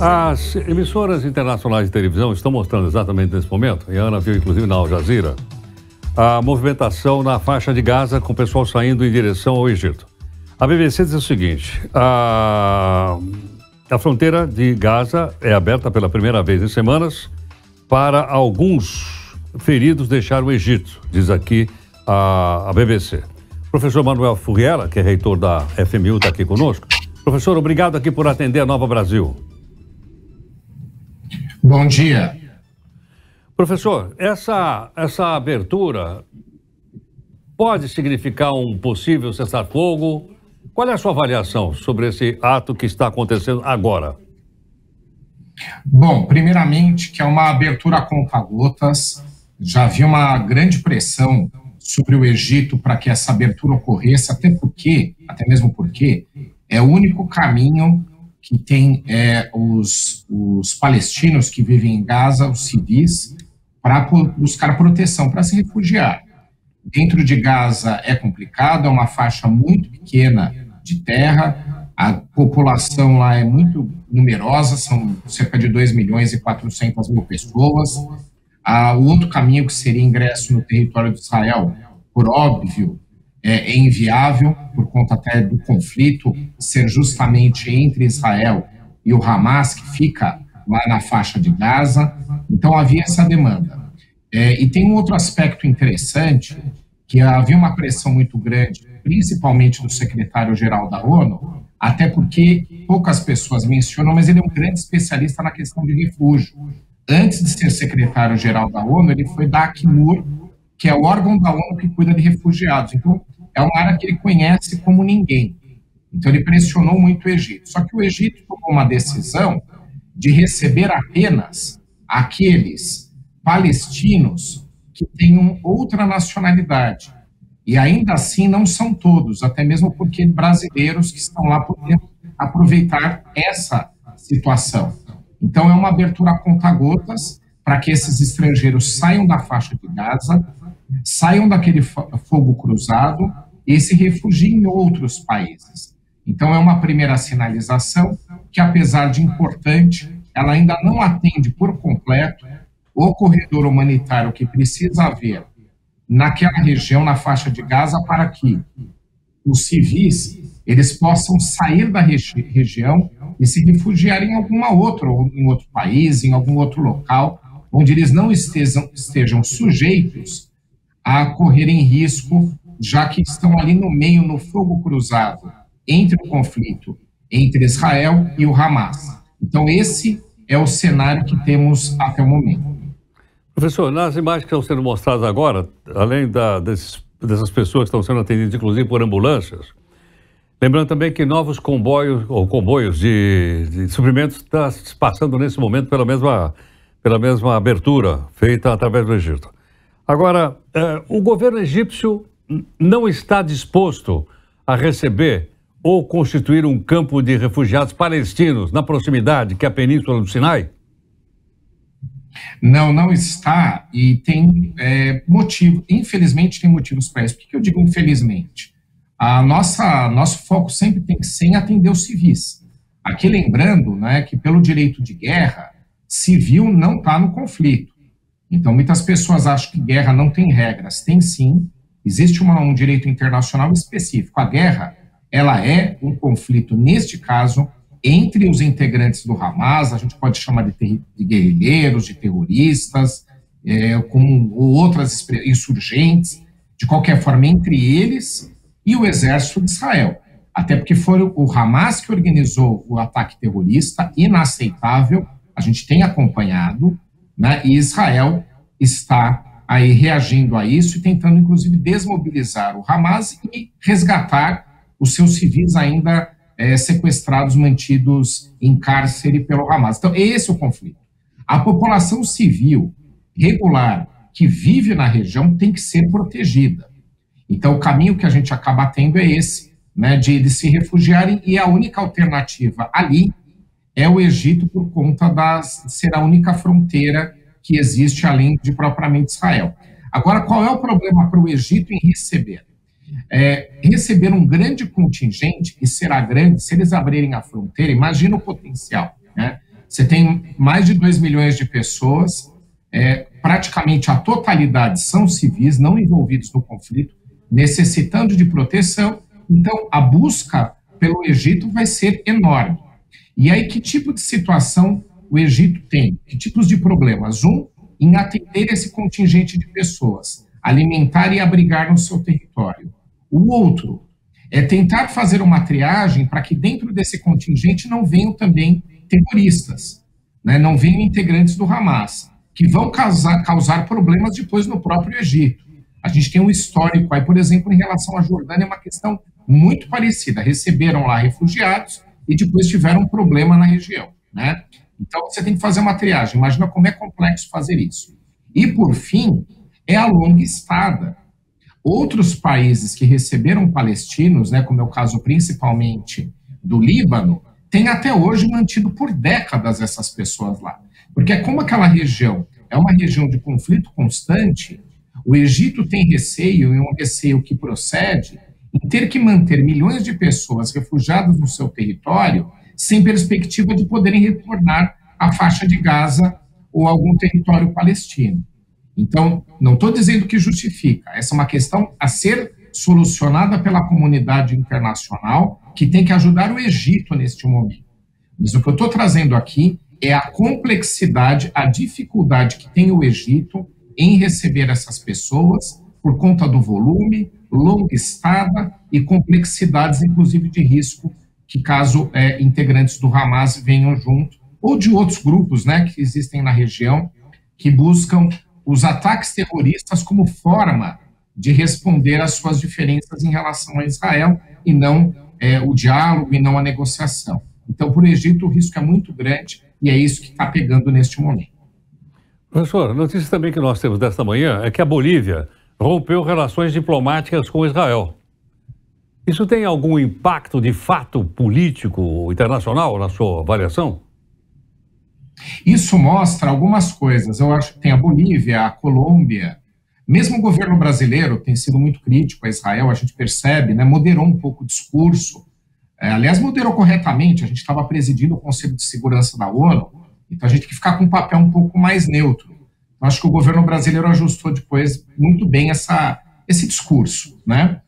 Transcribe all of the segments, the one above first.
As emissoras internacionais de televisão estão mostrando exatamente nesse momento, e a Ana viu inclusive na Al Jazeera, a movimentação na faixa de Gaza com o pessoal saindo em direção ao Egito. A BBC diz o seguinte: a fronteira de Gaza é aberta pela primeira vez em semanas para alguns feridos deixar o Egito, diz aqui a BBC. O professor Manuel Furriela, que é reitor da FMU, está aqui conosco. Professor, obrigado aqui por atender a Nova Brasil. Bom dia. Professor, essa abertura pode significar um possível cessar-fogo? Qual é a sua avaliação sobre esse ato que está acontecendo agora? Bom, primeiramente que é uma abertura a conta-gotas. Já havia uma grande pressão sobre o Egito para que essa abertura ocorresse, até mesmo porque é o único caminho que tem os palestinos que vivem em Gaza, os civis, para buscar proteção, para se refugiar. Dentro de Gaza é complicado, é uma faixa muito pequena de terra, a população lá é muito numerosa, são cerca de 2.400.000 pessoas. O outro caminho, que seria ingresso no território de Israel, por óbvio, é inviável, por conta até do conflito ser justamente entre Israel e o Hamas, que fica lá na faixa de Gaza. Então havia essa demanda. E tem um outro aspecto interessante, que havia uma pressão muito grande, principalmente do secretário-geral da ONU, até porque poucas pessoas mencionam, mas ele é um grande especialista na questão de refúgio. Antes de ser secretário-geral da ONU, ele foi da Acnur, que é o órgão da ONU que cuida de refugiados. Então, é uma área que ele conhece como ninguém. Então, ele pressionou muito o Egito. Só que o Egito tomou uma decisão de receber apenas aqueles palestinos que tenham outra nacionalidade. E ainda assim não são todos, até mesmo porque brasileiros que estão lá podendo aproveitar essa situação. Então, é uma abertura a conta-gotas para que esses estrangeiros saiam da faixa de Gaza, saiam daquele fogo cruzado e se refugiem em outros países. Então, é uma primeira sinalização que, apesar de importante, ela ainda não atende por completo o corredor humanitário que precisa haver naquela região, na faixa de Gaza, para que os civis eles possam sair da região e se refugiarem em em outro país, em algum outro local, onde eles não estejam sujeitos a correrem risco, já que estão ali no meio, no fogo cruzado, entre o conflito entre Israel e o Hamas. Então, esse é o cenário que temos até o momento. Professor, nas imagens que estão sendo mostradas agora, além dessas pessoas que estão sendo atendidas, inclusive por ambulâncias, lembrando também que novos comboios de suprimentos estão se passando nesse momento pela mesma abertura feita através do Egito. Agora, o governo egípcio não está disposto a receber ou constituir um campo de refugiados palestinos na proximidade, que é a Península do Sinai? Não está, e tem motivo. Infelizmente, tem motivos para isso. Por que eu digo infelizmente? Nosso foco sempre tem que ser em atender os civis. Aqui lembrando, né, que pelo direito de guerra, civil não está no conflito. Então, muitas pessoas acham que guerra não tem regras. Tem sim, existe um direito internacional específico. A guerra, ela é um conflito, neste caso, entre os integrantes do Hamas, a gente pode chamar de guerrilheiros, de terroristas, como outras insurgentes, de qualquer forma, entre eles e o exército de Israel. Até porque foi o Hamas que organizou o ataque terrorista, inaceitável, a gente tem acompanhado, né, e Israel está aí reagindo a isso e tentando, inclusive, desmobilizar o Hamas e resgatar os seus civis ainda sequestrados, mantidos em cárcere pelo Hamas. Então, esse é o conflito. A população civil regular que vive na região tem que ser protegida. Então, o caminho que a gente acaba tendo é esse, né, de se refugiarem, e a única alternativa ali é o Egito, por conta de ser a única fronteira que existe além de propriamente Israel. Agora, qual é o problema para o Egito em receber? Receber um grande contingente, que será grande, se eles abrirem a fronteira, imagina o potencial, né? você tem mais de 2 milhões de pessoas, praticamente a totalidade são civis, não envolvidos no conflito, necessitando de proteção. Então, a busca pelo Egito vai ser enorme. E aí, que tipo de situação o Egito tem? Que tipos de problemas? Um, em atender esse contingente de pessoas, alimentar e abrigar no seu território. O outro é tentar fazer uma triagem para que dentro desse contingente não venham também terroristas, né? Não venham integrantes do Hamas, que vão causar problemas depois no próprio Egito. A gente tem um histórico aí, por exemplo, em relação à Jordânia, uma questão muito parecida. Receberam lá refugiados e depois tiveram um problema na região, né? Então, você tem que fazer uma triagem. Imagina como é complexo fazer isso. E, por fim, é a longa estada. Outros países que receberam palestinos, né, como é o caso principalmente do Líbano, têm até hoje mantido por décadas essas pessoas lá. Porque como aquela região é uma região de conflito constante, o Egito tem receio, e um receio que procede, em ter que manter milhões de pessoas refugiadas no seu território sem perspectiva de poderem retornar à faixa de Gaza ou algum território palestino. Então, não estou dizendo que justifica, essa é uma questão a ser solucionada pela comunidade internacional, que tem que ajudar o Egito neste momento. Mas o que eu estou trazendo aqui é a complexidade, a dificuldade que tem o Egito em receber essas pessoas por conta do volume, longa estada e complexidades, inclusive de risco, que caso integrantes do Hamas venham junto, ou de outros grupos, né, que existem na região, que buscam os ataques terroristas como forma de responder às suas diferenças em relação a Israel, e não o diálogo, e não a negociação. Então, para o Egito, o risco é muito grande, e é isso que está pegando neste momento. Professor, a notícia também que nós temos desta manhã é que a Bolívia rompeu relações diplomáticas com Israel. Isso tem algum impacto de fato político internacional na sua avaliação? Isso mostra algumas coisas. Eu acho que tem a Bolívia, a Colômbia, mesmo o governo brasileiro tem sido muito crítico a Israel, a gente percebe, né, moderou um pouco o discurso. Aliás, moderou corretamente, a gente estava presidindo o Conselho de Segurança da ONU, então a gente tem que ficar com um papel um pouco mais neutro. Eu acho que o governo brasileiro ajustou depois muito bem esse discurso, né?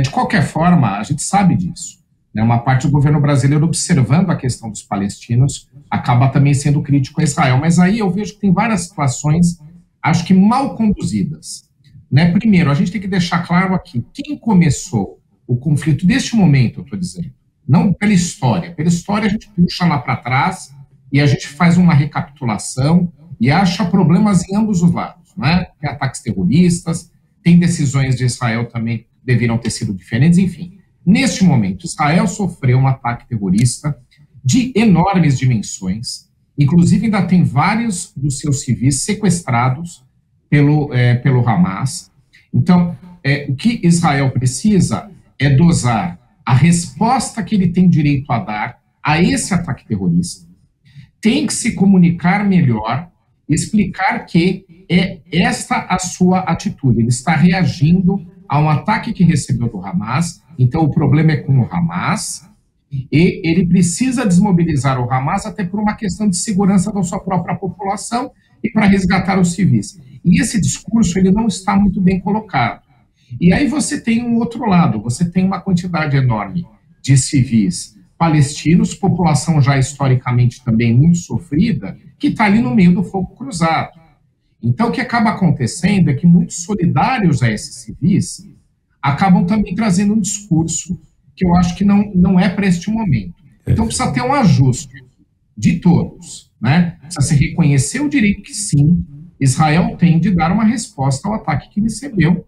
De qualquer forma, a gente sabe disso, né? Uma parte do governo brasileiro, observando a questão dos palestinos, acaba também sendo crítico a Israel. Mas aí eu vejo que tem várias situações, acho que mal conduzidas, né? Primeiro, a gente tem que deixar claro aqui, quem começou o conflito deste momento, eu estou dizendo, não pela história. Pela história a gente puxa lá para trás e a gente faz uma recapitulação e acha problemas em ambos os lados, né? Tem ataques terroristas, tem decisões de Israel também que deveriam ter sido diferentes, enfim. Neste momento, Israel sofreu um ataque terrorista de enormes dimensões, inclusive ainda tem vários dos seus civis sequestrados pelo Hamas. Então, o que Israel precisa é dosar a resposta que ele tem direito a dar a esse ataque terrorista, tem que se comunicar melhor, explicar que é esta a sua atitude. Ele está reagindo a um ataque que recebeu do Hamas, então o problema é com o Hamas, e ele precisa desmobilizar o Hamas até por uma questão de segurança da sua própria população e para resgatar os civis. E esse discurso ele não está muito bem colocado. E aí você tem um outro lado, você tem uma quantidade enorme de civis palestinos, população já historicamente também muito sofrida, que está ali no meio do fogo cruzado. Então, o que acaba acontecendo é que muitos solidários a esses civis acabam também trazendo um discurso que eu acho que não é para este momento. Então, precisa ter um ajuste de todos, né? Precisa se reconhecer o direito que, sim, Israel tem de dar uma resposta ao ataque que recebeu,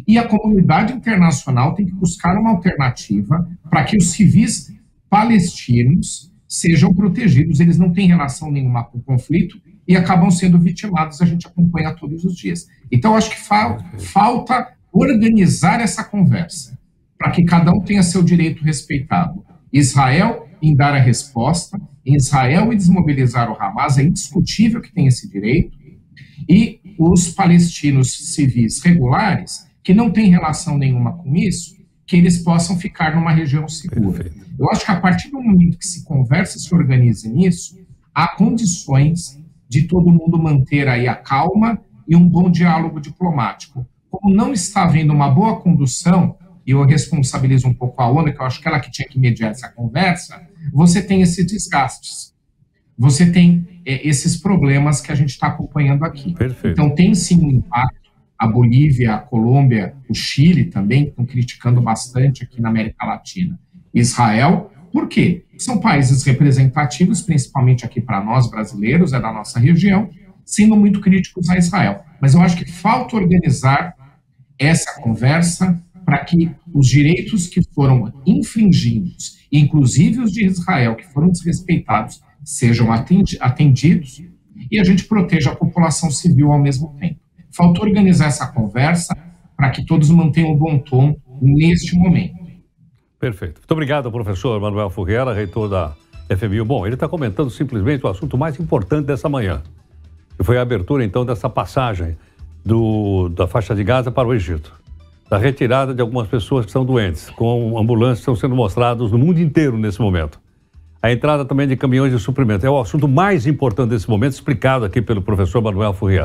e a comunidade internacional tem que buscar uma alternativa para que os civis palestinos sejam protegidos. Eles não têm relação nenhuma com o conflito e acabam sendo vitimados, a gente acompanha todos os dias. Então, acho que falta organizar essa conversa, para que cada um tenha seu direito respeitado. Israel em dar a resposta, Israel em desmobilizar o Hamas, é indiscutível que tem esse direito, e os palestinos civis regulares, que não têm relação nenhuma com isso, que eles possam ficar numa região segura. Eu acho que a partir do momento que se conversa e se organize nisso, há condições de todo mundo manter aí a calma e um bom diálogo diplomático. Como não está havendo uma boa condução, e eu responsabilizo um pouco a ONU, que eu acho que ela que tinha que mediar essa conversa, você tem esses desgastes, você tem esses problemas que a gente está acompanhando aqui. Perfeito. Então tem sim um impacto. A Bolívia, a Colômbia, o Chile também estão criticando bastante aqui na América Latina. Israel, por quê? São países representativos, principalmente aqui para nós brasileiros, é da nossa região, sendo muito críticos a Israel. Mas eu acho que falta organizar essa conversa para que os direitos que foram infringidos, inclusive os de Israel, que foram desrespeitados, sejam atendidos e a gente proteja a população civil ao mesmo tempo. Falta organizar essa conversa para que todos mantenham o bom tom neste momento. Perfeito. Muito obrigado, professor Manuel Furriela, reitor da FMI. Bom, ele está comentando simplesmente o assunto mais importante dessa manhã, que foi a abertura, então, dessa passagem da faixa de Gaza para o Egito. Da retirada de algumas pessoas que estão doentes, com ambulâncias que estão sendo mostrados no mundo inteiro nesse momento. A entrada também de caminhões de suprimento. É o assunto mais importante desse momento, explicado aqui pelo professor Manuel Furriela.